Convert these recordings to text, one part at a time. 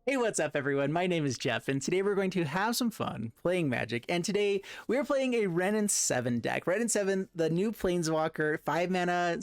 Hey, what's up, everyone? My name is Jeff, and today we're going to have some fun playing Magic. And today we're playing a Wrenn and Seven deck. Wrenn and Seven, the new Planeswalker, 5 mana,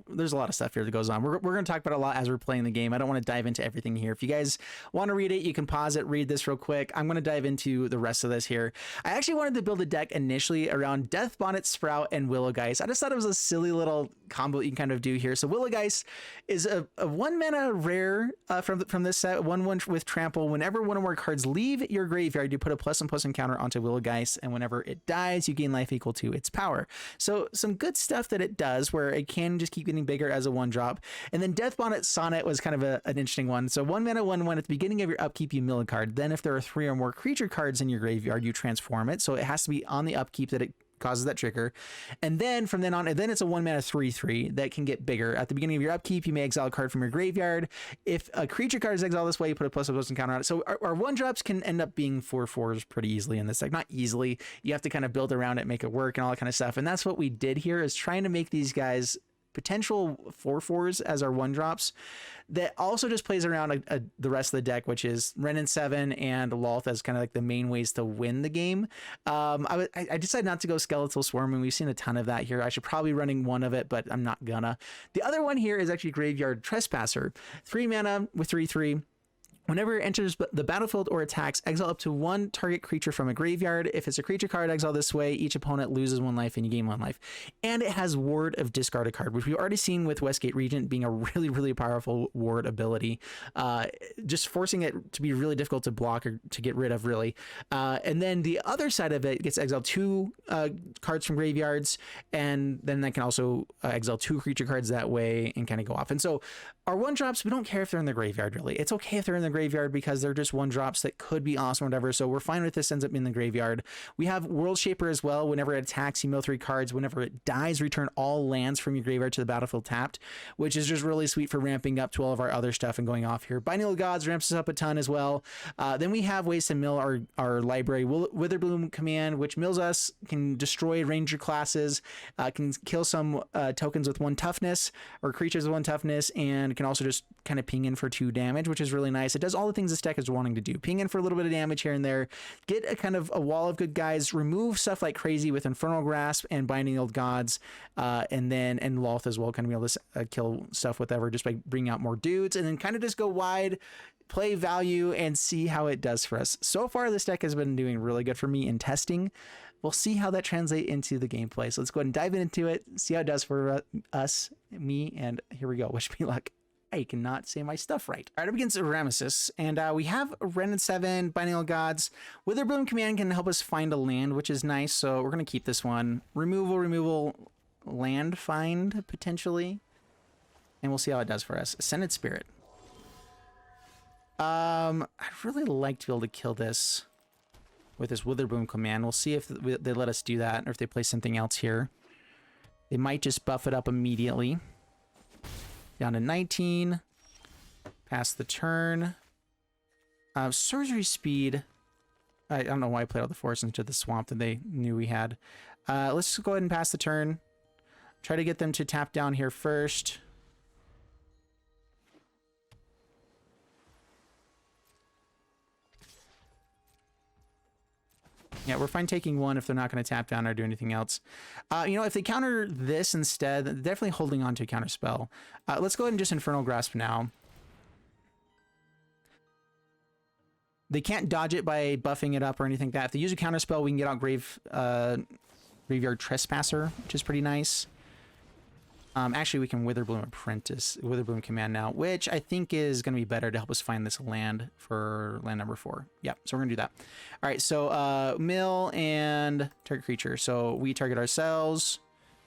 there's a lot of stuff here that goes on. We're going to talk about it a lot as we're playing the game. I don't want to dive into everything here. If you guys want to read it, you can pause it, read this real quick. I'm going to dive into the rest of this here. I actually wanted to build a deck initially around Deathbonnet Sprout and Willow Geist. I just thought it was a silly little combo that you can kind of do here. So Willow Geist is a 1 mana rare from this set, 1/1 with trample. Whenever one or more cards leave your graveyard, you put a +1/+1 counter onto Willow Geist, and whenever it dies, you gain life equal to its power. So some good stuff that it does, where it can just keep getting bigger as a 1-drop. And then Deathbonnet Sonnet was kind of an interesting one. So 1 mana, 1/1 at the beginning of your upkeep, you mill a card. Then if there are 3 or more creature cards in your graveyard, you transform it. So it has to be on the upkeep that it causes that trigger. And then from then on, and then it's a 1 mana 3/3 that can get bigger. At the beginning of your upkeep, you may exile a card from your graveyard. If a creature card is exiled this way, you put a +1/+1 counter on it. So our 1-drops can end up being 4/4s pretty easily in this deck. Not easily. You have to kind of build around it, make it work, and all that kind of stuff. And that's what we did here, is trying to make these guys potential 4/4s as our 1-drops that also just plays around the rest of the deck, which is Wrenn and Seven and Lolth as kind of like the main ways to win the game. I decided not to go Skeletal Swarm, and we've seen a ton of that here. I should probably running one of it, but I'm not gonna. The other one here is actually Graveyard Trespasser, 3 mana with 3/3. Whenever it enters the battlefield or attacks, exile up to 1 target creature from a graveyard. If it's a creature card, exile this way. Each opponent loses 1 life and you gain 1 life. And it has Ward of Discard a Card, which we've already seen with Westgate Regent being a really, really powerful ward ability. Just forcing it to be really difficult to block or to get rid of, really. And then the other side of it gets exiled 2 cards from graveyards, and then that can also exile 2 creature cards that way and kind of go off. And so our 1-drops, we don't care if they're in the graveyard, really. It's okay if they're in the graveyard because they're just 1-drops that could be awesome or whatever. So we're fine with this ends up in the graveyard. We have World Shaper as well. Whenever it attacks, you mill 3 cards. Whenever it dies, return all lands from your graveyard to the battlefield tapped, which is just really sweet for ramping up to all of our other stuff and going off here. Binding of Gods ramps us up a ton as well. Then we have ways to mill our library. Witherbloom Command, which mills us, can destroy ranger classes, can kill some tokens with 1 toughness or creatures with 1 toughness, and can also just kind of ping in for 2 damage, which is really nice. It does all the things this deck is wanting to do. Ping in for a little bit of damage here and there, get a kind of a wall of good guys, remove stuff like crazy with Infernal Grasp and Binding Old Gods, and Lolth as well, kind of be able to kill stuff whatever just by bringing out more dudes, and then kind of just go wide, play value, and see how it does for us. So far, this deck has been doing really good for me in testing. We'll see how that translates into the gameplay. So let's go ahead and dive into it, see how it does for us, me, and here we go. Wish me luck. I cannot say my stuff right. All right, up against Ramesis, and we have Wrenn and Seven, Binding of Gods. Witherbloom Command can help us find a land, which is nice, so we're going to keep this one. Removal, land find, potentially, and we'll see how it does for us. Ascended Spirit. I'd really like to be able to kill this with this Witherbloom Command. We'll see if they let us do that, or if they play something else here. They might just buff it up immediately. Down to 19. Pass the turn. Sorcery Speed. I don't know why I played all the forests into the swamp that they knew we had. Let's just go ahead and pass the turn. Try to get them to tap down here first. Yeah, we're fine taking 1 if they're not going to tap down or do anything else. If they counter this instead, they're definitely holding on to a counter spell. Let's go ahead and just Infernal Grasp now. They can't dodge it by buffing it up or anything like that. If they use a counter spell, we can get out Graveyard Trespasser, which is pretty nice. Actually, we can Witherbloom Command now, which I think is going to be better to help us find this land for land number 4. Yeah, so we're going to do that. All right, so mill and target creature. So we target ourselves,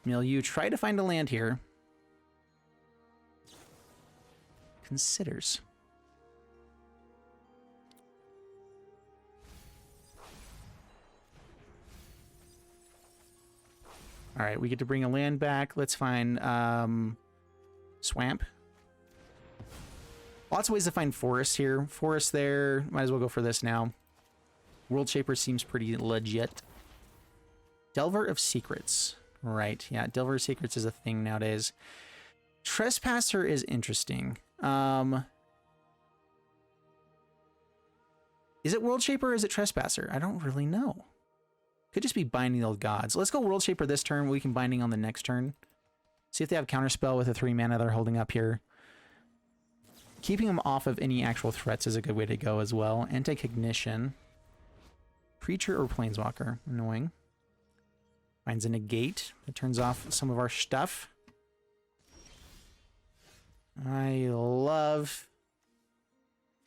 mill you, try to find a land here. Considers. All right, we get to bring a land back. Let's find Swamp. Lots of ways to find forest here. Forest there. Might as well go for this now. World Shaper seems pretty legit. Delver of Secrets. Right, yeah, Delver of Secrets is a thing nowadays. Trespasser is interesting. Is it World Shaper or is it Trespasser? I don't really know. Could just be Binding the Old Gods. Let's go World Shaper this turn. We can Binding on the next turn. See if they have Counterspell with a 3 mana they're holding up here. Keeping them off of any actual threats is a good way to go as well. Anti-Cognition. Creature or Planeswalker. Annoying. Finds a negate. It turns off some of our stuff. I love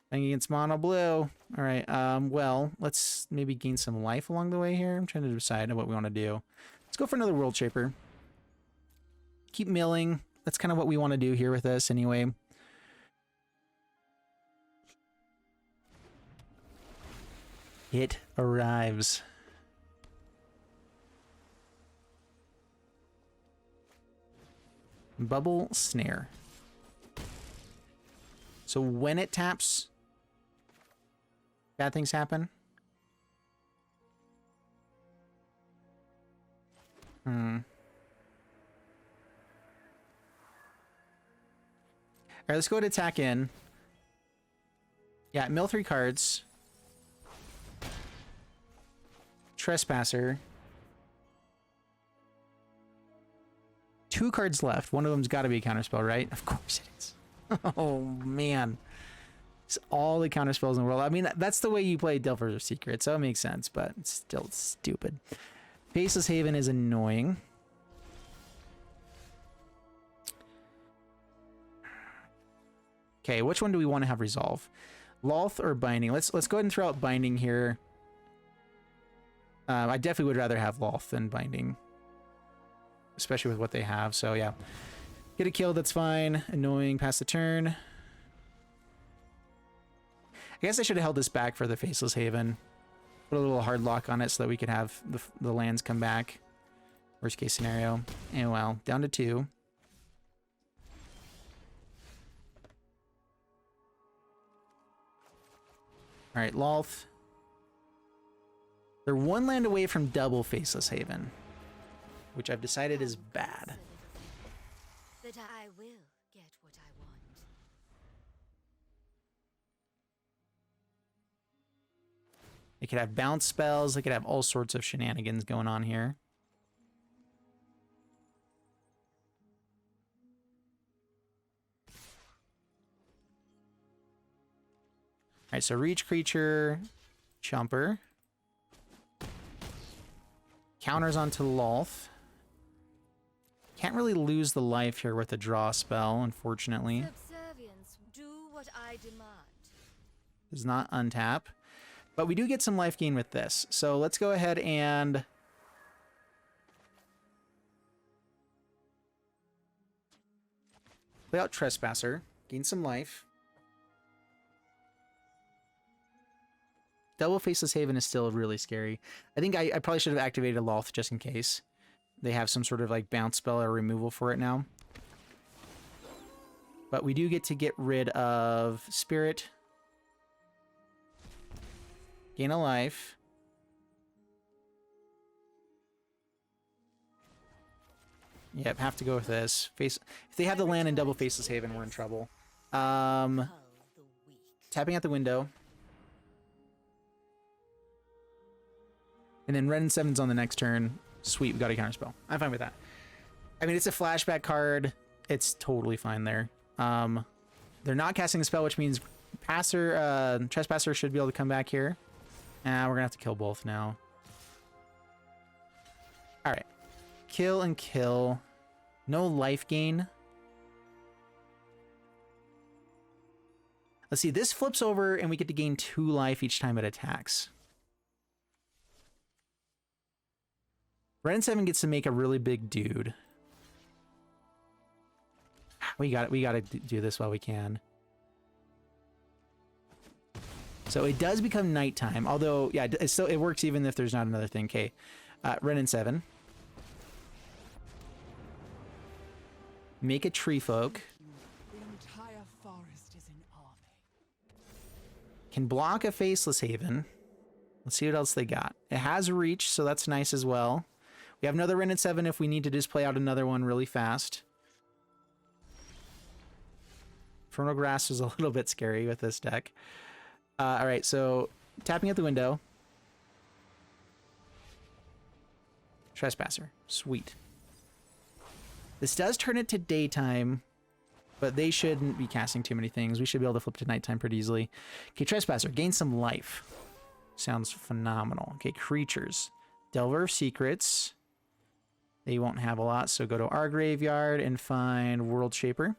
playing against mono blue. All right, well, let's maybe gain some life along the way here. I'm trying to decide what we want to do. Let's go for another World Shaper. Keep milling. That's kind of what we want to do here with this anyway. It arrives. Bubble Snare. So when it taps, bad things happen. All right, let's go to attack in. Yeah, mill 3 cards. Trespasser. 2 cards left. One of them's got to be a counterspell, right? Of course it is. Oh, man. It's all the counterspells in the world. I mean, that's the way you play Delvers of Secret, so it makes sense, but it's still stupid. Faceless Haven is annoying. Okay, which one do we want to have resolve? Lolth or Binding? Let's go ahead and throw out Binding here. I definitely would rather have Lolth than Binding, especially with what they have. So yeah, get a kill, that's fine. Annoying, pass the turn. I guess I should have held this back for the Faceless Haven. Put a little hard lock on it so that we could have the lands come back. Worst case scenario. And well, down to 2. All right, Lolth. They're 1 land away from double Faceless Haven, which I've decided is bad. That I will get what I want. They could have bounce spells. They could have all sorts of shenanigans going on here. All right, so reach creature, Chomper. Counters onto Lolth. Can't really lose the life here with a draw spell, unfortunately. Subservience, do what I demand. Does not untap. But we do get some life gain with this. So let's go ahead and play out Trespasser. Gain some life. Double Faceless Haven is still really scary. I think I probably should have activated a Lolth just in case. They have some sort of like bounce spell or removal for it now. But we do get to get rid of Spirit. Gain a life. Yep, have to go with this. If they have the land in double Faceless Haven, we're in trouble. Tapping at the window. And then Wrenn and Seven's on the next turn. Sweet, we got a counterspell. I'm fine with that. I mean, it's a flashback card. It's totally fine there. They're not casting a spell, which means Trespasser should be able to come back here. We're gonna have to kill both now. All right, kill and kill. No life gain. Let's see, this flips over and we get to gain 2 life each time it attacks. Wrenn and Seven gets to make a really big dude. We gotta do this while we can. So it does become nighttime, although yeah, it works even if there's not another thing. Okay, Wrenn and Seven. Make a tree folk. The entire forest is an army. Can block a Faceless Haven. Let's see what else they got. It has reach, so that's nice as well. We have another Wrenn and Seven if we need to just play out another one really fast. Infernal Grasp is a little bit scary with this deck. All right, so tapping at the window. Trespasser. Sweet. This does turn it to daytime, but they shouldn't be casting too many things. We should be able to flip to nighttime pretty easily. Okay, Trespasser. Gain some life. Sounds phenomenal. Okay, creatures. Delver of Secrets. They won't have a lot, so go to our graveyard and find World Shaper.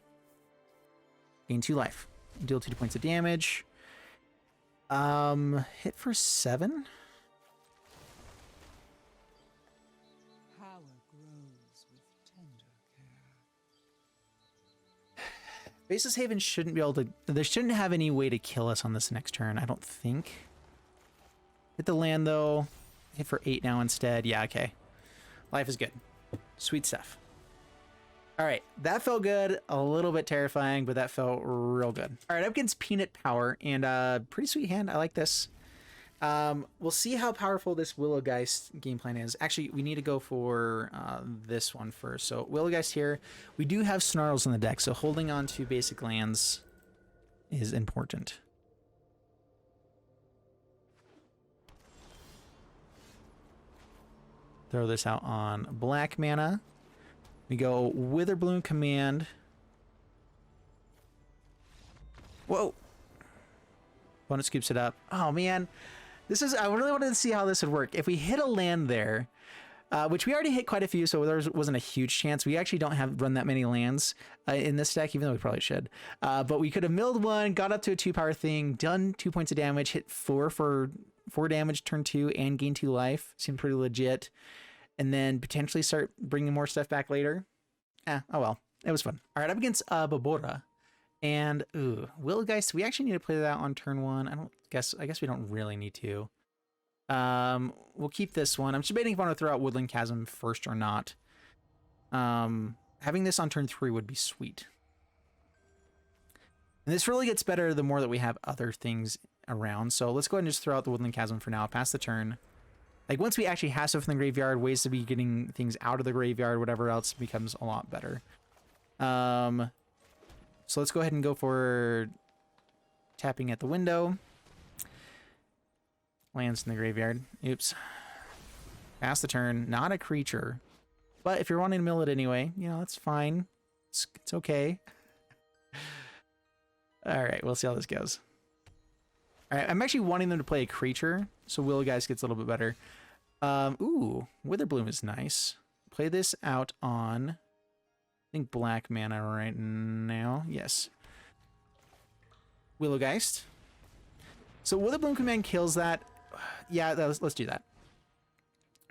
Gain 2 life. Deal 2 points of damage. Hit for 7. Power grows with tender care. Faceless Haven shouldn't be able to... They shouldn't have any way to kill us on this next turn, I don't think. Hit the land, though. Hit for 8 now instead. Yeah, okay. Life is good. Sweet stuff. All right, that felt good. A little bit terrifying, but that felt real good. All right, up against Peanut Power, and pretty sweet hand. I like this. We'll see how powerful this Willow Geist game plan is. Actually, we need to go for this one first. So Willow Geist here. We do have Snarls in the deck, so holding on to basic lands is important. Throw this out on black mana. We go Witherbloom Command. Whoa. Opponent scoops it up. Oh man. I really wanted to see how this would work. If we hit a land there, which we already hit quite a few, so there wasn't a huge chance. We actually don't run that many lands in this deck, even though we probably should. But we could have milled one, got up to a 2-power thing, done 2 points of damage, hit 4 for 4 damage turn 2, and gain 2 life. Seemed pretty legit. And then potentially start bringing more stuff back later. Oh well, it was fun. All right, up against Babora. And, Willow Geist, we actually need to play that on turn 1. I guess we don't really need to. We'll keep this one. I'm debating if I want to throw out Woodland Chasm first or not. Having this on turn 3 would be sweet. And this really gets better the more that we have other things around. So let's go ahead and just throw out the Woodland Chasm for now. Pass the turn. Like, once we actually have stuff in the graveyard, ways to be getting things out of the graveyard, whatever else, becomes a lot better. So let's go ahead and go for tapping at the window. Lands in the graveyard. Oops. Pass the turn. Not a creature. But if you're wanting to mill it anyway, you know, that's fine. It's okay. All right, we'll see how this goes. All right, I'm actually wanting them to play a creature, so Willow Geist gets a little bit better. Witherbloom is nice. Play this out on, I think, black mana right now. Yes. Willow Geist. So Witherbloom Command kills that. Yeah, let's do that.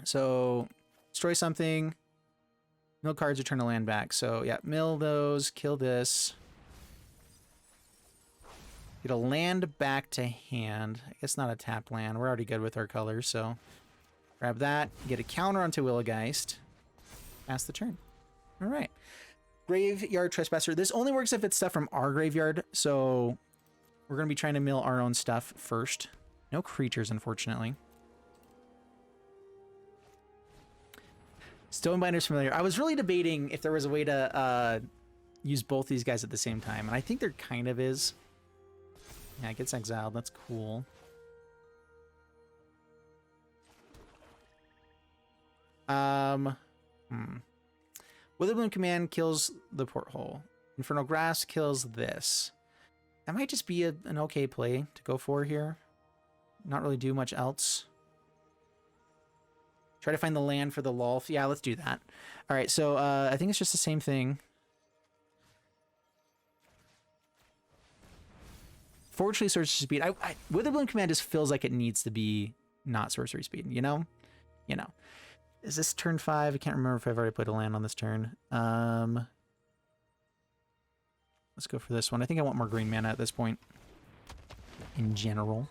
So destroy something. Mill cards, return a land back. So yeah, mill those, kill this. Get a land back to hand. I guess not a tapped land. We're already good with our colors, so grab that. Get a counter onto Willow Geist. Pass the turn. All right. Graveyard Trespasser. This only works if it's stuff from our graveyard, so we're going to be trying to mill our own stuff first. No creatures, unfortunately. Stonebinder's familiar. I was really debating if there was a way to use both these guys at the same time, and I think there kind of is. Yeah, it gets exiled. That's cool. Witherbloom Command kills the porthole. Infernal Grasp kills this. That might just be an okay play to go for here. Not really do much else. Try to find the land for the Lolth. Yeah, let's do that. All right, so I think it's just the same thing. Fortunately, sorcery speed. Witherbloom Command just feels like it needs to be not sorcery speed, you know? You know. Is this turn 5? I can't remember if I've already played a land on this turn. Let's go for this one. I think I want more green mana at this point. In general.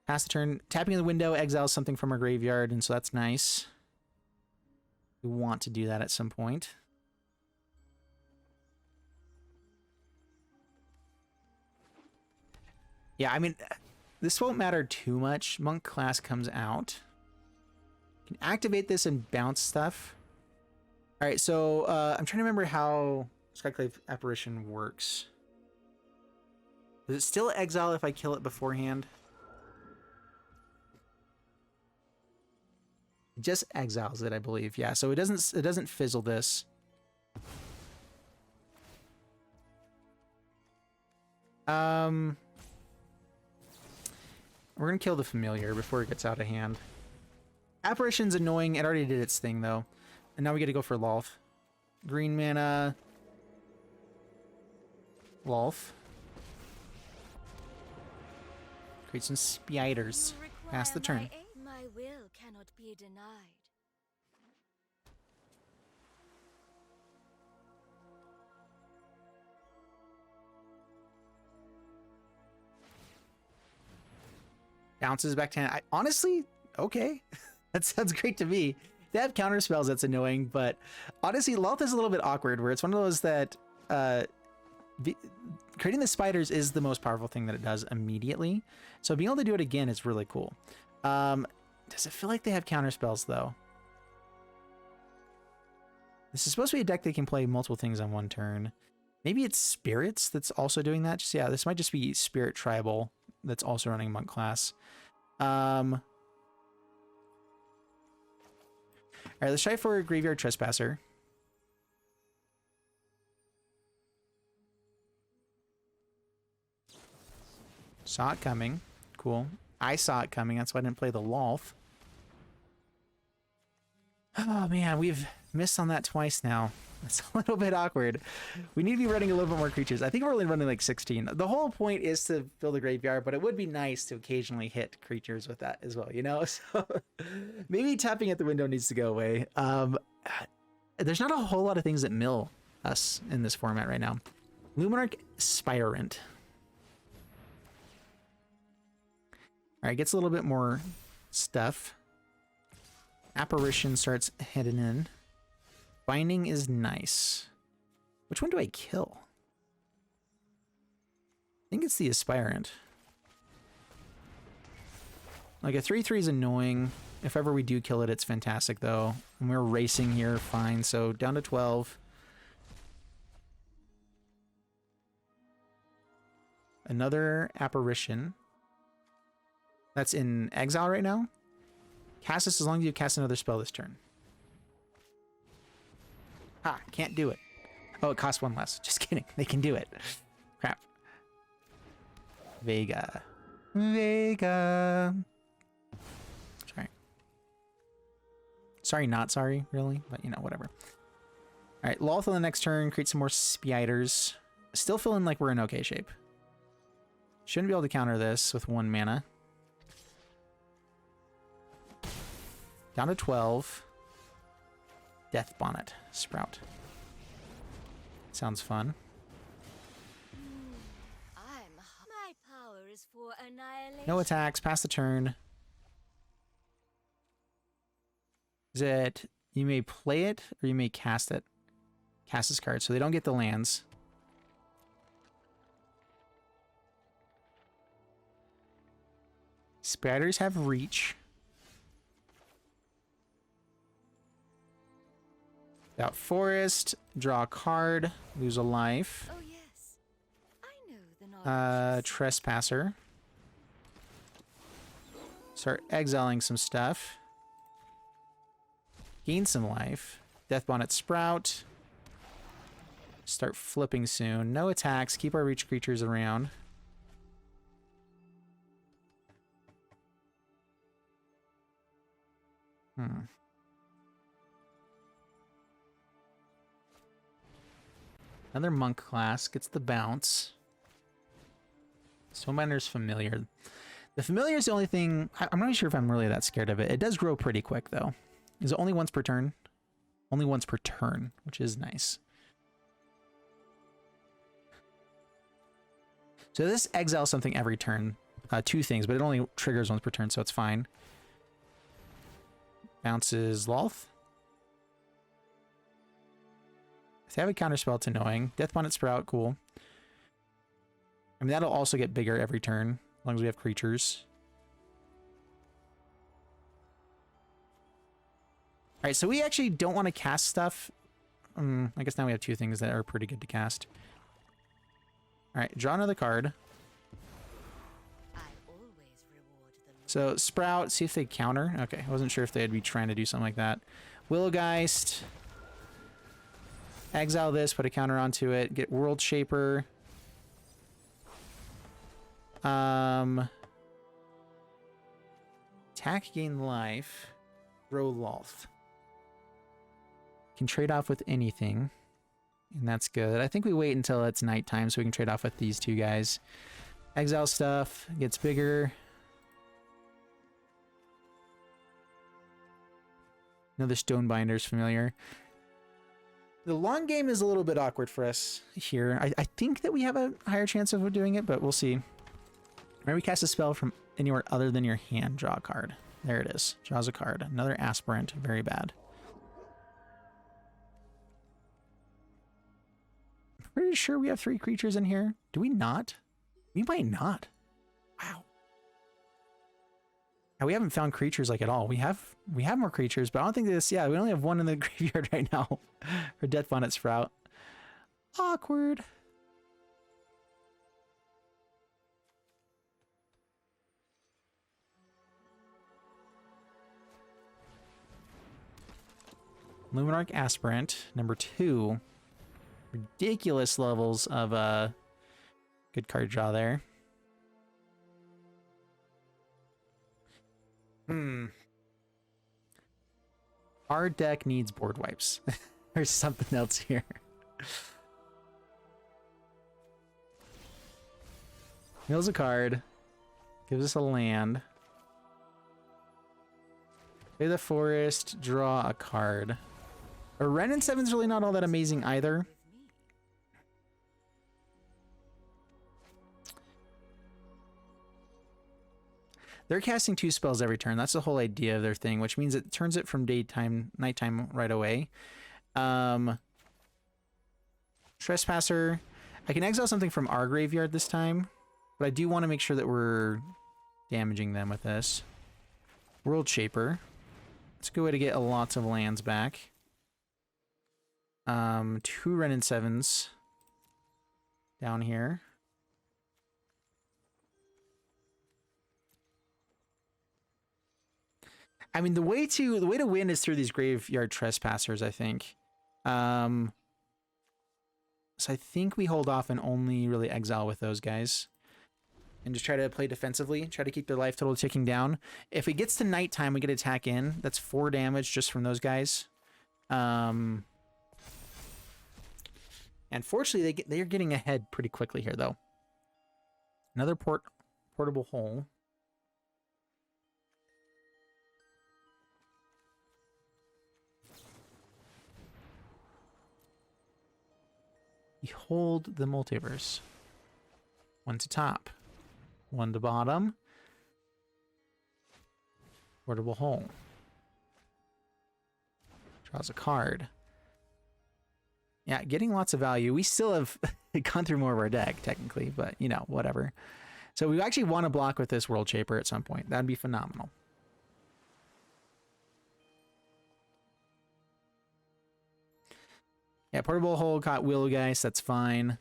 Pass the turn. Tapping in the window exiles something from our graveyard, and so that's nice. We want to do that at some point. Yeah, I mean, this won't matter too much. Monk class comes out. Can activate this and bounce stuff. All right, so I'm trying to remember how Skyclave Apparition works. Does it still exile if I kill it beforehand? Just exiles it, I believe. Yeah, so it doesn't fizzle this. We're gonna kill the familiar before it gets out of hand. Apparition's annoying. It already did its thing though. And now we get to go for Lolth. Green mana. Lolth. Create some spiders. Pass the turn. My will cannot be denied. Bounces back to hand. Honestly, okay. That sounds great to me. They have counter spells, that's annoying, but honestly, Lolth is a little bit awkward, where it's one of those that creating the spiders is the most powerful thing that it does immediately. So being able to do it again is really cool. Does it feel like they have counter spells though? This is supposed to be a deck that can play multiple things on one turn. Maybe it's spirits that's also doing that. Just, yeah, this might just be spirit tribal that's also running monk class. All right, let's try for Graveyard Trespasser. Saw it coming. Cool. I saw it coming. That's why I didn't play the Lolth. Oh, man. We've missed on that twice now. It's a little bit awkward. We need to be running a little bit more creatures. I think we're only running like 16. The whole point is to build a graveyard, but it would be nice to occasionally hit creatures with that as well, you know? So maybe tapping at the window needs to go away. There's not a whole lot of things that mill us in this format right now. Luminarch Spirant. All right, gets a little bit more stuff. Apparition starts heading in. Binding is nice. Which one do I kill? I think it's the Aspirant. Like a 3/3 is annoying. If ever we do kill it, it's fantastic though. And we're racing here, fine. So down to 12. Another Apparition. That's in exile right now. Cast this as long as you cast another spell this turn. Ha, can't do it. Oh, it costs one less. Just kidding. They can do it. Crap. Vega. Vega. Sorry. Sorry, not sorry, really. But, you know, whatever. All right, Lolth on the next turn. Create some more spiders. Still feeling like we're in okay shape. Shouldn't be able to counter this with 1 mana. Down to 12. Deathbonnet Sprout. Sounds fun. My power is for annihilation. No attacks. Pass the turn. Is it you may play it or you may cast it? Cast this card, so they don't get the lands. Spiders have reach. Out forest, draw a card, lose a life. Oh yes, I know the knowledge. Trespasser. Start exiling some stuff. Gain some life. Deathbonnet Sprout. Start flipping soon. No attacks. Keep our reach creatures around. Another monk class gets the bounce. Snowminer's familiar. The familiar is the only thing. I'm not sure if I'm really that scared of it. It does grow pretty quick though. Is it only once per turn? Only once per turn, which is nice. So this exiles something every turn. 2 things, but it only triggers once per turn, so it's fine. Bounces Lolth. If they have a counterspell, it's annoying. Deathbonnet Sprout, cool. I mean, that'll also get bigger every turn, as long as we have creatures. Alright, so we actually don't want to cast stuff. I guess now we have 2 things that are pretty good to cast. Alright, draw another card. I always reward the So Sprout, see if they counter. Okay, I wasn't sure if they'd be trying to do something like that. Willow Geist. Exile this, put a counter onto it. Get World Shaper. Attack, gain life. Grow Lolth. Can trade off with anything. And that's good. I think we wait until it's nighttime so we can trade off with these two guys. Exile stuff. Gets bigger. Another Stonebinder's familiar. The long game is a little bit awkward for us here. I think that we have a higher chance of doing it, but we'll see. Whenever we cast a spell from anywhere other than your hand, draw a card. There it is. Draws a card. Another Aspirant. Very bad. Pretty sure we have 3 creatures in here. Do we not? We might not. Wow. Yeah, we haven't found creatures like at all. We have more creatures, but I don't think this. Yeah, we only have 1 in the graveyard right now for Deathbonnet Sprout. Awkward. Luminarch Aspirant, number 2. Ridiculous levels of good card draw there. Our deck needs board wipes. There's something else here. Mills a card. Gives us a land. Play the forest. Draw a card. A Wrenn and Seven's really not all that amazing either. They're casting 2 spells every turn. That's the whole idea of their thing, which means it turns it from nighttime right away. Trespasser. I can exile something from our graveyard this time, but I do want to make sure that we're damaging them with this. World Shaper. It's a good way to get lots of lands back. 2 Wrenn and Sevens down here. I mean, the way to win is through these Graveyard Trespassers, I think. So I think we hold off and only really exile with those guys. And just try to play defensively. Try to keep their life total ticking down. If it gets to nighttime, we get attack in. That's 4 damage just from those guys. And fortunately, they're getting ahead pretty quickly here, though. Another portable hole. Behold the multiverse. 1 to top. 1 to bottom. Portable hole. Draws a card. Yeah, getting lots of value. We still have gone through more of our deck, technically, but, you know, whatever. So we actually want to block with this World Shaper at some point. That'd be phenomenal. Yeah, Portable Hole caught Willow Geist. That's fine.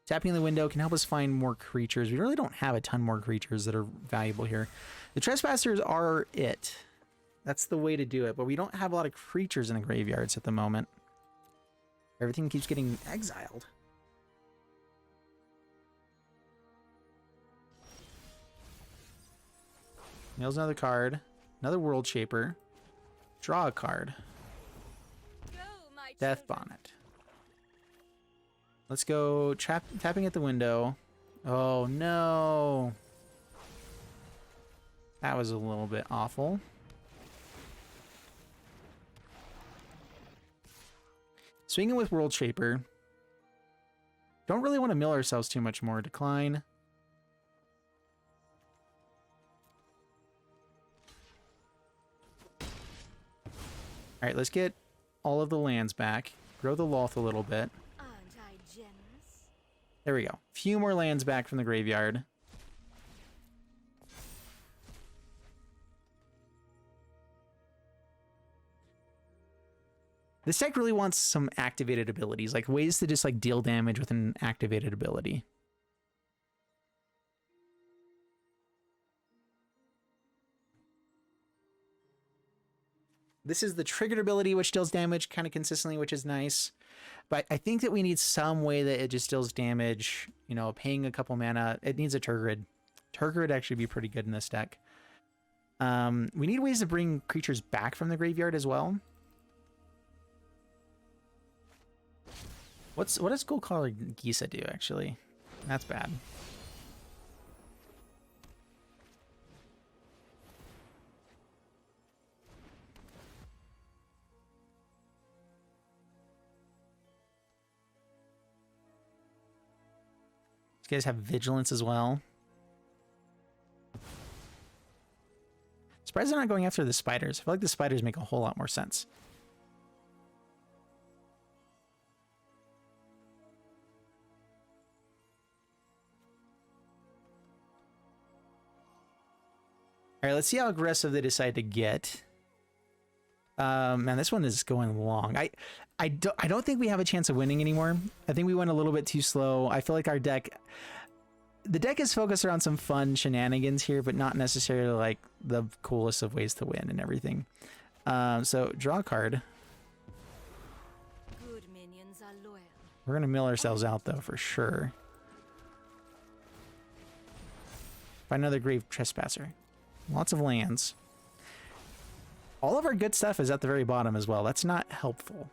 Tapping the window can help us find more creatures. We really don't have a ton more creatures that are valuable here. The Trespassers are it. That's the way to do it, but we don't have a lot of creatures in the graveyards at the moment. Everything keeps getting exiled. Nails another card. Another World Shaper. Draw a card. Deathbonnet. Let's go tapping at the window. Oh no. That was a little bit awful. Swinging with World Shaper. Don't really want to mill ourselves too much more. Decline. Alright, let's get all of the lands back. Grow the Lolth a little bit. Aren't I generous? There we go. Few more lands back from the graveyard. This deck really wants some activated abilities, like ways to just like deal damage with an activated ability. This is the triggered ability, which deals damage kind of consistently, which is nice. But I think that we need some way that it just deals damage, you know, paying a couple mana. It needs a Turgid. Turgid would actually be pretty good in this deck. We need ways to bring creatures back from the graveyard as well. What does Gold Collar Gisa do, actually? That's bad. These guys have Vigilance as well. Surprised they're not going after the spiders. I feel like the spiders make a whole lot more sense. All right, let's see how aggressive they decide to get. Man, this one is going long. I don't think we have a chance of winning anymore. I think we went a little bit too slow. I feel like our deck, the deck is focused around some fun shenanigans here, but not necessarily like the coolest of ways to win and everything. So draw a card. Good minions are loyal. We're gonna mill ourselves out though for sure. Find another Graveyard Trespasser. Lots of lands. All of our good stuff is at the very bottom as well. That's not helpful.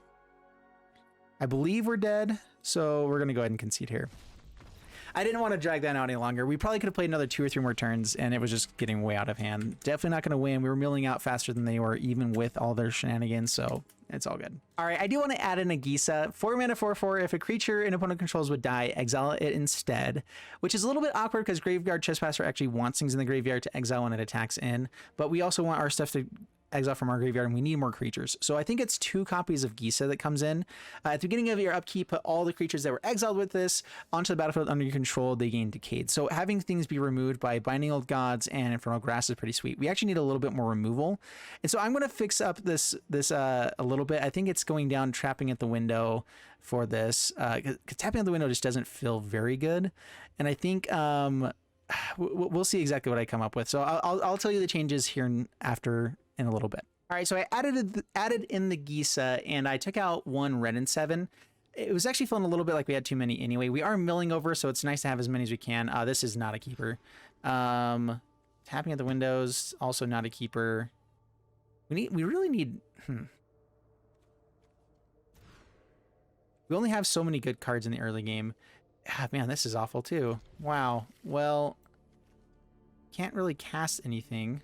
I believe we're dead, so we're going to go ahead and concede here. I didn't want to drag that out any longer. We probably could have played another 2 or 3 more turns, and it was just getting way out of hand. Definitely not going to win. We were milling out faster than they were, even with all their shenanigans, so it's all good. All right, I do want to add in a Gisa. 4 mana, 4/4. If a creature an opponent controls would die, exile it instead, which is a little bit awkward because Graveyard Trespasser actually wants things in the graveyard to exile when it attacks in, but we also want our stuff to exile from our graveyard, and we need more creatures. So I think it's 2 copies of Gisa that comes in. At the beginning of your upkeep, put all the creatures that were exiled with this onto the battlefield under your control. They gain Decayed. So having things be removed by Binding Old Gods and Infernal Grasp is pretty sweet. We actually need a little bit more removal. And so I'm going to fix up this a little bit. I think it's going down Trapping at the Window for this. 'Cause Tapping at the Window just doesn't feel very good. And I think we'll see exactly what I come up with. So I'll tell you the changes here after in a little bit. All right, so I added in the Gisa, and I took out 1 Wrenn and Seven. It was actually feeling a little bit like we had too many anyway. We are milling over, so it's nice to have as many as we can. This is not a keeper. Tapping at the Windows, also not a keeper. We really need. We only have so many good cards in the early game. Ah, man, this is awful too. Wow. Well, can't really cast anything.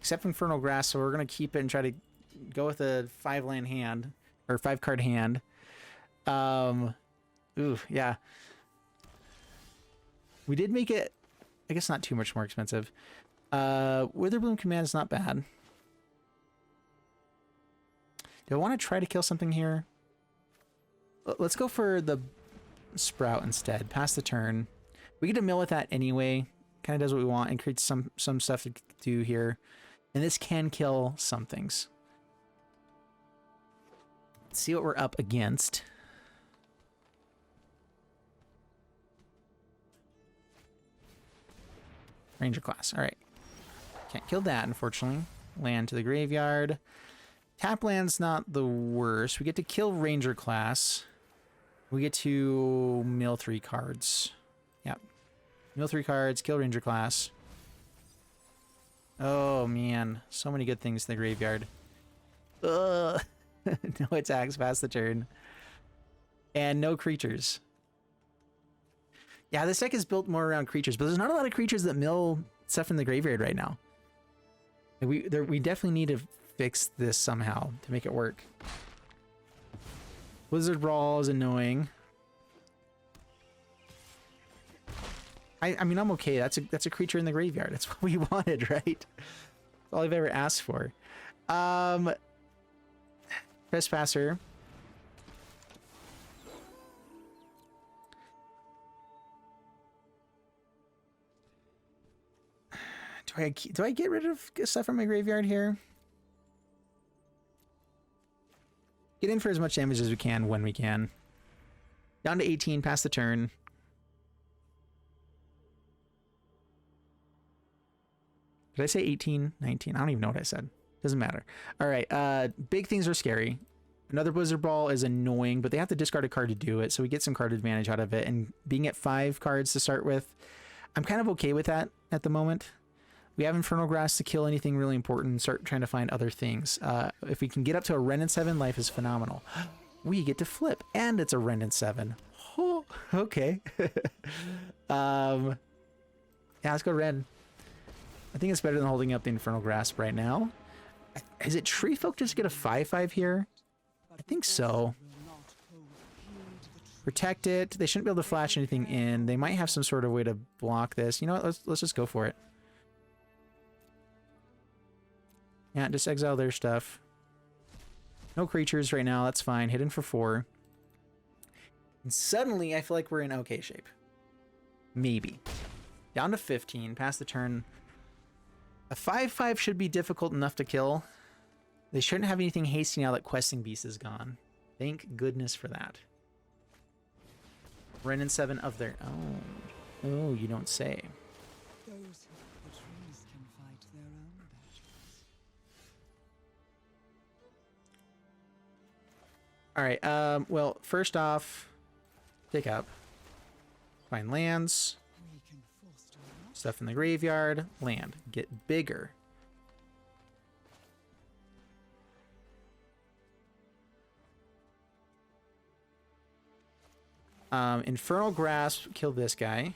Except Infernal Grasp, so we're going to keep it and try to go with a 5-land hand, or 5-card hand. Ooh, yeah. We did make it, I guess, not too much more expensive. Witherbloom Command is not bad. Do I want to try to kill something here? Let's go for the Sprout instead. Pass the turn. We get to mill with that anyway. Kind of does what we want and creates some stuff to do here. And this can kill some things. Let's see what we're up against. Ranger class. All right. Can't kill that, unfortunately. Land to the graveyard. Tap land's not the worst. We get to kill Ranger class. We get to mill 3 cards. Yep. Mill 3 cards, kill Ranger class. Oh, man. So many good things in the graveyard. Ugh. No attacks past the turn. And no creatures. Yeah, this deck is built more around creatures, but there's not a lot of creatures that mill stuff in the graveyard right now. We definitely need to fix this somehow to make it work. Blizzard Brawl is annoying. I mean, I'm okay. That's a creature in the graveyard. That's what we wanted, right? That's all I've ever asked for. Trespasser. Do I get rid of stuff from my graveyard here? Get in for as much damage as we can when we can. Down to 18, pass the turn. Did I say 18? 19? I don't even know what I said. Doesn't matter. All right, big things are scary. Another Blizzard Ball is annoying, but they have to discard a card to do it, so we get some card advantage out of it. And being at 5 cards to start with, I'm kind of okay with that at the moment. We have Infernal Grasp to kill anything really important and start trying to find other things. If we can get up to a Wrenn and 7, life is phenomenal. We get to flip, and it's a Wrenn and 7. Oh, okay. Yeah, let's go Wrenn. I think it's better than holding up the Infernal Grasp right now. Is it Tree Folk just get a 5/5 here? I think so. Protect it. They shouldn't be able to flash anything in. They might have some sort of way to block this. You know what? Let's just go for it. Yeah, just exile their stuff. No creatures right now. That's fine. Hidden for 4. And suddenly, I feel like we're in okay shape. Maybe. Down to 15. Past the turn. A 5/5 should be difficult enough to kill. They shouldn't have anything hasty now that Questing Beast is gone. Thank goodness for that. Wrenn and 7 of their own. Oh, you don't say. Those who the trees can fight their own battles. All right. Well, first off, pick up. Find lands. We can foster enough. Stuff in the graveyard. Land. Get bigger. Infernal Grasp. Kill this guy.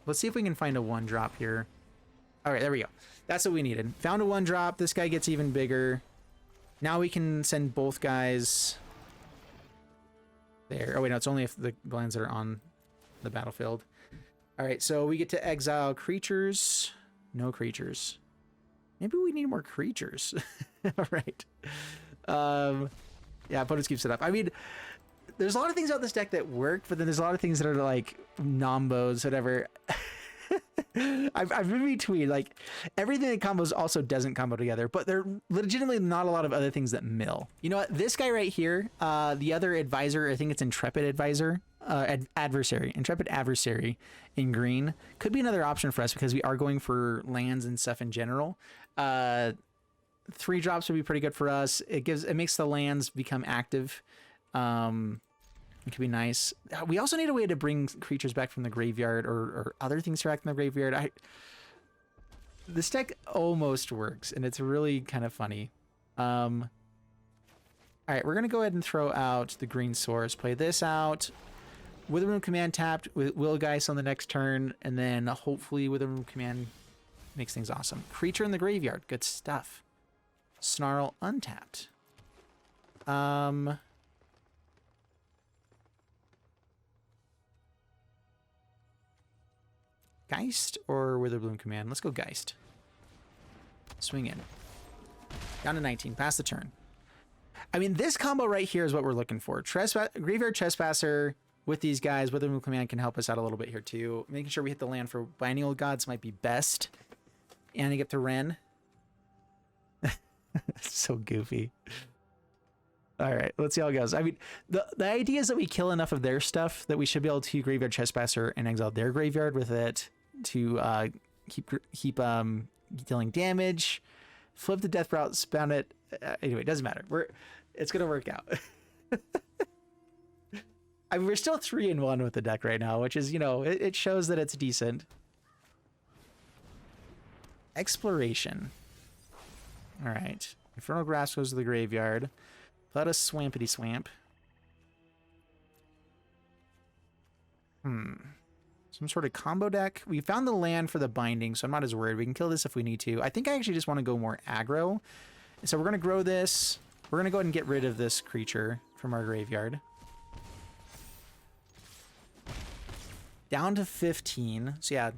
Let's see if we can find a 1-drop here. All right, there we go. That's what we needed. Found a 1-drop. This guy gets even bigger. Now we can send both guys there. Oh, wait, no, it's only if the lands are on the battlefield. All right, so we get to exile creatures. No creatures. Maybe we need more creatures. All right. Yeah, opponents keeps it up. I mean, there's a lot of things about this deck that work, but then there's a lot of things that are like nombos, whatever. I've been between, like, everything that combos also doesn't combo together, but there are legitimately not a lot of other things that mill. You know what? This guy right here, the other advisor, I think it's Intrepid Advisor, Adversary, Intrepid Adversary in green, could be another option for us because we are going for lands and stuff in general. 3 drops would be pretty good for us. It makes the lands become active. It could be nice. We also need a way to bring creatures back from the graveyard or other things back from the graveyard. This deck almost works, and it's really kind of funny. All right, we're going to go ahead and throw out the green source. Play this out. Witherbloom Command tapped with Willow Geist on the next turn, and then hopefully Witherbloom Command makes things awesome. Creature in the graveyard. Good stuff. Snarl untapped. Geist or Witherbloom Command? Let's go Geist. Swing in. Down to 19. Pass the turn. I mean, this combo right here is what we're looking for. Graveyard Trespasser with these guys. Witherbloom Command can help us out a little bit here too. Making sure we hit the land for Binding Old Gods might be best. And I get to Wrenn. So goofy. All right, let's see how it goes. I mean, the idea is that we kill enough of their stuff that we should be able to Graveyard Trespasser and exile their graveyard with it to keep dealing damage. Flip the Death Route, spawn it. Anyway, it doesn't matter. It's gonna work out. I mean, we're still 3-1 with the deck right now, which is, you know, it shows that it's decent. Exploration. All right, Infernal Grasp goes to the graveyard. Let us swampity swamp. Some sort of combo deck. We found the land for the binding, so I'm not as worried. We can kill this if we need to. I think I actually just want to go more aggro. So we're going to grow this. We're going to go ahead and get rid of this creature from our graveyard. Down to 15. So yeah.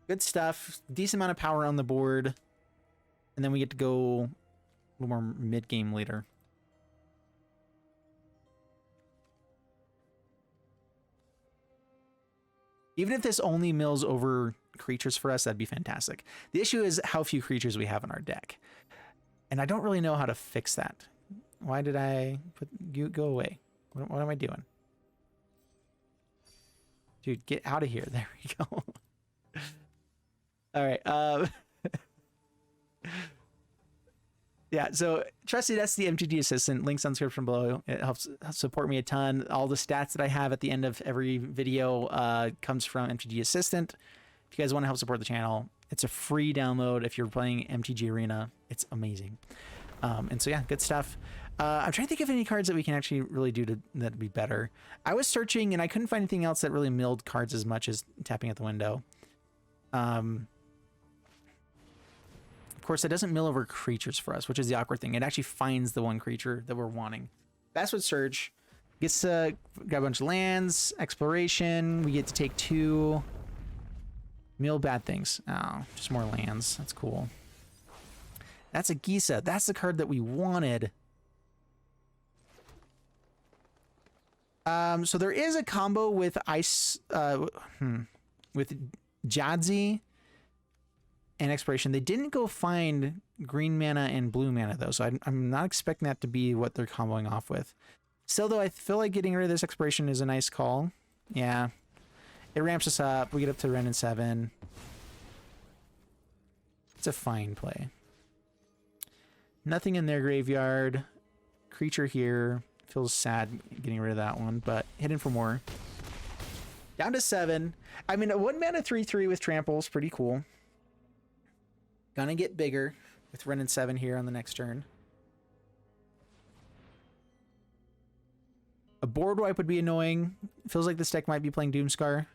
Good stuff. Decent amount of power on the board. And then we get to go a little more mid-game later. Even if this only mills over creatures for us, that'd be fantastic. The issue is how few creatures we have in our deck. And I don't really know how to fix that. Why did I put you go away? What am I doing? Dude, get out of here. There we go. All right. Yeah, so Trusty, that's the MTG assistant. Links on description below. It helps support me a ton. All the stats that I have at the end of every video comes from MTG Assistant. If you guys want to help support the channel, it's a free download. If you're playing MTG Arena, it's amazing. And so yeah, good stuff. I'm trying to think of any cards that we can actually really do that'd be better. I was searching and I couldn't find anything else that really milled cards as much as tapping at the window. Of course, it doesn't mill over creatures for us, which is the awkward thing. It actually finds the one creature that we're wanting. Basswood Surge gets to grab a bunch of lands, exploration. We get to take 2. Mill bad things. Oh, just more lands. That's cool. That's a Gisa. That's the card that we wanted. So there is a combo with Ice, with Jadzi and Exploration. They didn't go find green mana and blue mana though, so I'm not expecting that to be what they're comboing off with. Still though, I feel like getting rid of this Exploration is a nice call. Yeah. It ramps us up. We get up to Wrenn and Seven. It's a fine play. Nothing in their graveyard. Creature here. Feels sad getting rid of that one, but hidden for more. Down to 7. I mean, a 1 mana 3/3 with trample is pretty cool. Gonna get bigger with Wrenn and Seven here on the next turn. A board wipe would be annoying. Feels like this deck might be playing Doomscar.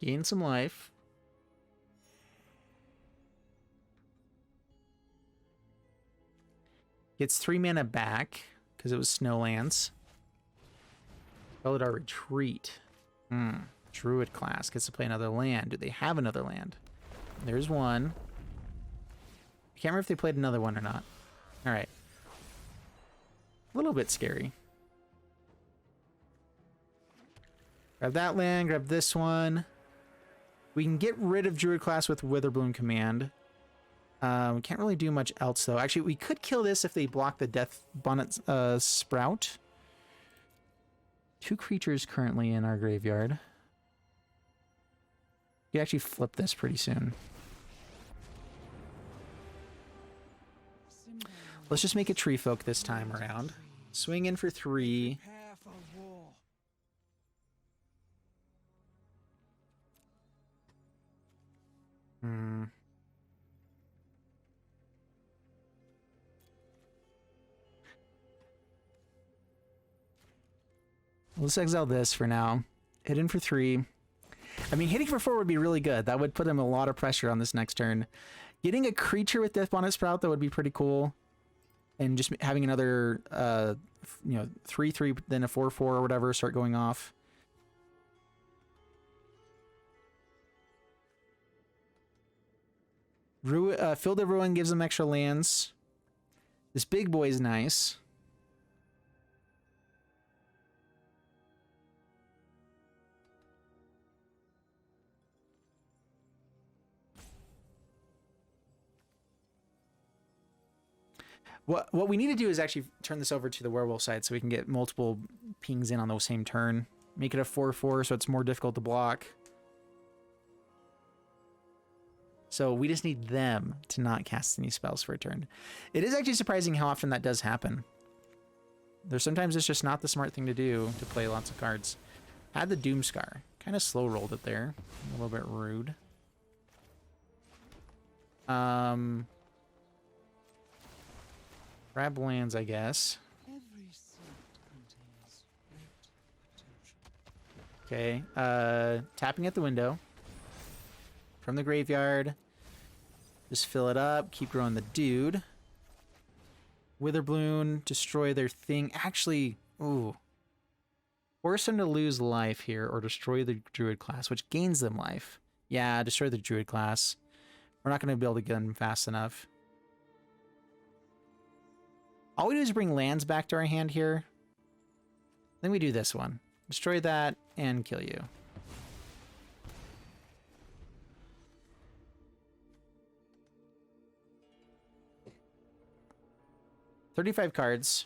Gain some life. Gets 3 mana back because it was Snowlands. Our Retreat. Druid class gets to play another land. Do they have another land? There's one. I can't remember if they played another one or not. All right. A little bit scary. Grab that land. Grab this one. We can get rid of Druid class with Witherbloom Command. We can't really do much else though. Actually, we could kill this if they block the Deathbonnet Sprout. 2 creatures currently in our graveyard. You actually flip this pretty soon. Let's just make a Tree Folk this time around. Swing in for 3. Let's exile this for now. Hit in for 3. I mean, hitting for 4 would be really good. That would put him a lot of pressure on this next turn. Getting a creature with Deathbonnet Sprout, that would be pretty cool. And just having another, 3/3, then a 4/4 or whatever start going off. Field of Ruin gives them extra lands. This big boy is nice. What we need to do is actually turn this over to the werewolf side so we can get multiple pings in on the same turn. Make it a 4/4 so it's more difficult to block. So we just need them to not cast any spells for a turn. It is actually surprising how often that does happen. There's sometimes it's just not the smart thing to do to play lots of cards. Had the Doomscar. Kind of slow rolled it there. A little bit rude. Grab lands, I guess. Okay. Tapping at the window. From the graveyard. Just fill it up. Keep growing the dude. Witherbloom. Destroy their thing. Actually, ooh. Force them to lose life here or destroy the druid class, which gains them life. Yeah, destroy the druid class. We're not going to be able to get them fast enough. All we do is bring lands back to our hand here. Then we do this one. Destroy that and kill you. $35 cards.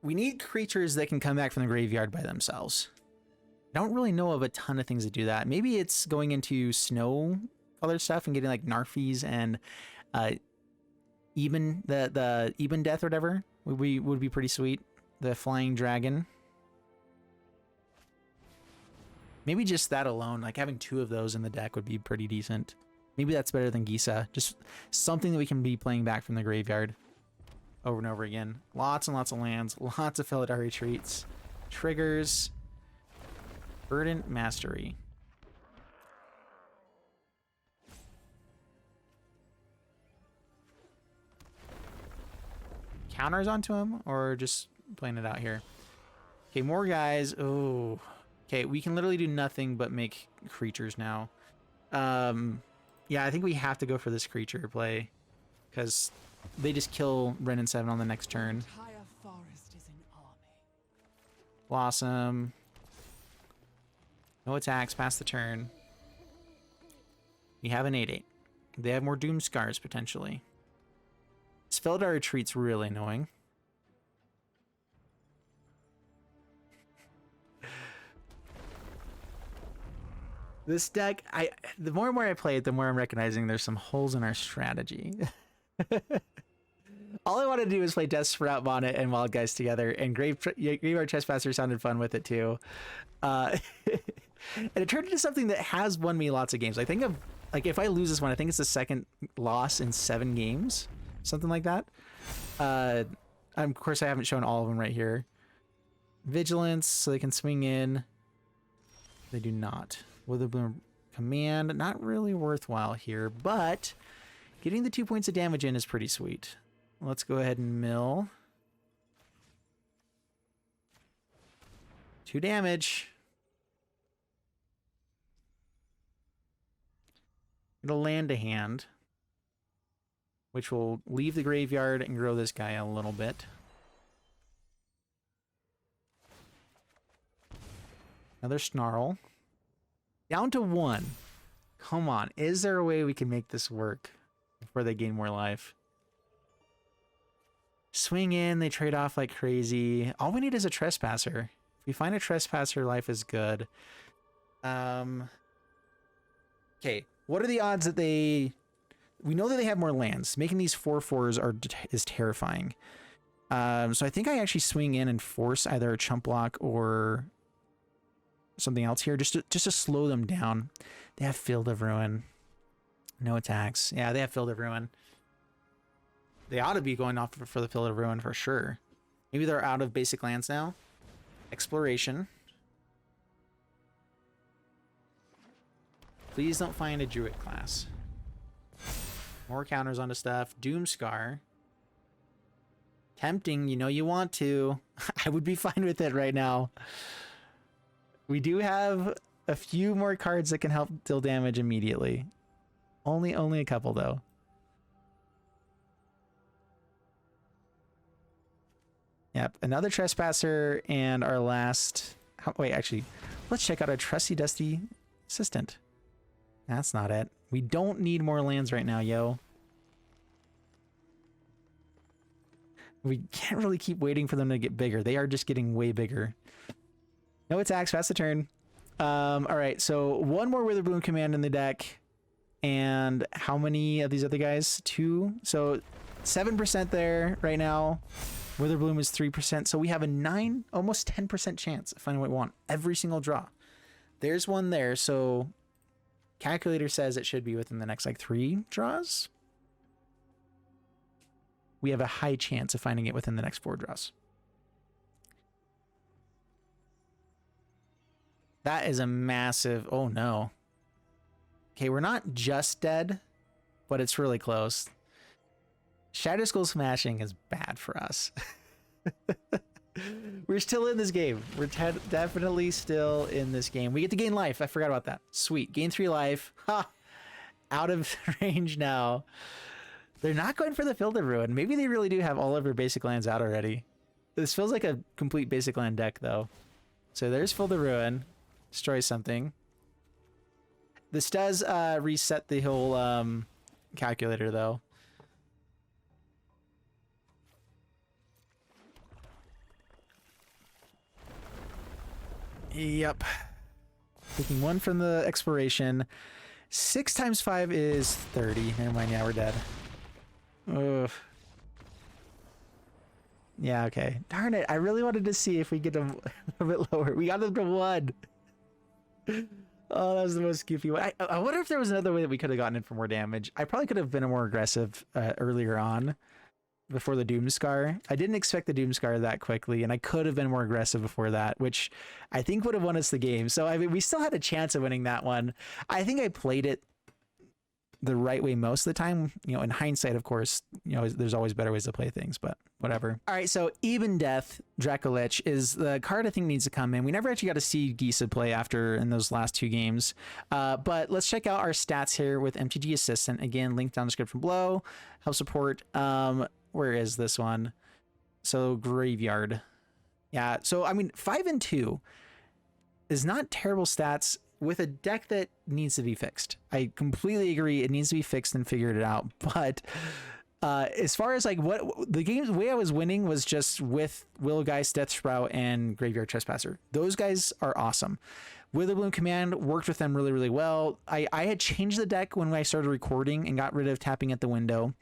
We need creatures that can come back from the graveyard by themselves. I don't really know of a ton of things that do that. Maybe it's going into snow color stuff and getting like Narfies and the Ebondeath or whatever would be pretty sweet. The flying dragon. Maybe just that alone, like having 2 of those in the deck would be pretty decent. Maybe that's better than Gisa. Just something that we can be playing back from the graveyard over and over again. Lots and lots of lands, lots of Felidar retreats, triggers, Verdant Mastery. Counters onto him or just playing it out here? Okay, more guys. Oh, okay. We can literally do nothing but make creatures now. Yeah, I think we have to go for this creature play because they just kill Wrenn and Seven on the next turn. Entire forest is an army. Blossom. No attacks past the turn. We have an 8/8. They have more Doom Scars potentially. Felidar Retreat's really annoying. This deck, the more and more I play it, the more I'm recognizing there's some holes in our strategy. All I want to do is play Deathbonnet and Wild Geist together, and Graveyard Trespasser sounded fun with it too. And it turned into something that has won me lots of games. I think of, like, if I lose this one, I think it's the second loss in 7 games. Something like that. Of course, I haven't shown all of them right here. Vigilance, so they can swing in. They do not. Witherbloom Command, not really worthwhile here, but getting the 2 points of damage in is pretty sweet. Let's go ahead and mill. 2 damage. It'll land a hand, which will leave the graveyard and grow this guy a little bit. Another Snarl. Down to 1. Come on. Is there a way we can make this work before they gain more life? Swing in. They trade off like crazy. All we need is a Trespasser. If we find a Trespasser, life is good. Okay. What are the odds that they... We know that they have more lands. Making these 4/4s is terrifying. So I think I actually swing in and force either a chump block or something else here, just to slow them down. They have Field of Ruin. No attacks. Yeah, they have Field of Ruin. They ought to be going off for the Field of Ruin for sure. Maybe they're out of basic lands now. Exploration. Please don't find a Druid class. More counters onto stuff. Doomscar. Tempting, you know you want to. I would be fine with it right now. We do have a few more cards that can help deal damage immediately. Only a couple though. Yep, another Trespasser and our last... wait, actually, let's check out our trusty dusty assistant. That's not it. We don't need more lands right now, yo. We can't really keep waiting for them to get bigger. They are just getting way bigger. No attacks, pass the turn. All right, so 1 more Witherbloom Command in the deck. And how many of these other guys? 2. So 7% there right now. Witherbloom is 3%. So we have a 9, almost 10% chance of finding what we want every single draw. There's one there. So calculator says it should be within the next like 3 draws. We have a high chance of finding it within the next 4 draws. That is a massive... Oh, no. Okay, we're not just dead, but it's really close. Shadow Skull Smashing is bad for us. We're still in this game. We're definitely still in this game. We get to gain life. I forgot about that. Sweet. Gain 3 life. Ha! Out of range now. They're not going for the Field of Ruin. Maybe they really do have all of their basic lands out already. This feels like a complete basic land deck, though. So there's Fill the Ruin. Destroy something. This does reset the whole calculator, though. Yep. Taking 1 from the exploration. 6 times 5 is 30. Never mind, yeah, we're dead. Ugh. Yeah, okay. Darn it, I really wanted to see if we get them a bit lower. We got them to 1. Oh, that was the most goofy one. I wonder if there was another way that we could have gotten it for more damage. I probably could have been more aggressive earlier on before the Doomscar. I didn't expect the Doomscar that quickly, and I could have been more aggressive before that, which I think would have won us the game. So, I mean, we still had a chance of winning that one. I think I played it the right way most of the time. You know, in hindsight, of course, you know, there's always better ways to play things, but whatever. All right, so Ebondeath Dracolich is the card I think needs to come in. We never actually got to see Gisa play after in those last 2 games, but let's check out our stats here with MTG Assistant. Again, link down in the description below. Help support. Where is this one? So Graveyard. Yeah, so I mean 5 and 2 is not terrible stats with a deck that needs to be fixed. I completely agree, it needs to be fixed and figured it out. But as far as like what the way I was winning was just with Willow Geist, Death Sprout, and Graveyard Trespasser. Those guys are awesome. Witherbloom Command worked with them really, really well. I had changed the deck when I started recording and got rid of tapping at the window.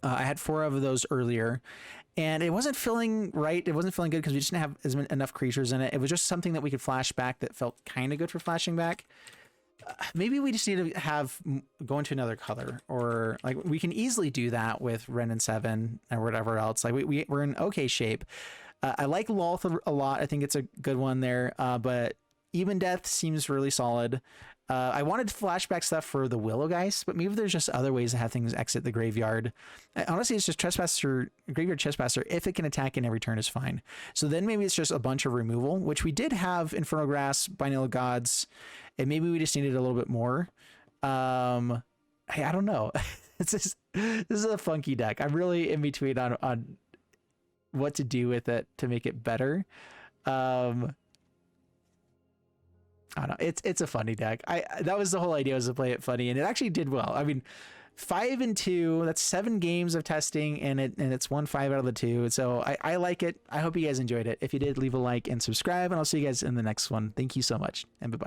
I had 4 of those earlier, and it wasn't feeling right. It wasn't feeling good because we just didn't have enough creatures in it. It was just something that we could flash back that felt kind of good for flashing back. Maybe we just need to go into another color, or like we can easily do that with Wrenn and Seven or whatever else. Like we're in okay shape. I like Lolth a lot. I think it's a good one there, but Ebondeath seems really solid. I wanted flashback stuff for the Willow Geist, but maybe there's just other ways to have things exit the graveyard. Honestly, it's just Graveyard Trespasser. If it can attack in every turn is fine. So then maybe it's just a bunch of removal, which we did have Infernal Grasp, Binary Gods, and maybe we just needed a little bit more. Hey, I don't know. This is a funky deck. I'm really in between on what to do with it to make it better. I don't know. It's a funny deck. That was the whole idea, was to play it funny, and it actually did well. I mean, 5 and 2, that's 7 games of testing, and it's won 5 out of the 2. So I like it. I hope you guys enjoyed it. If you did, leave a like and subscribe, and I'll see you guys in the next one. Thank you so much, and bye-bye.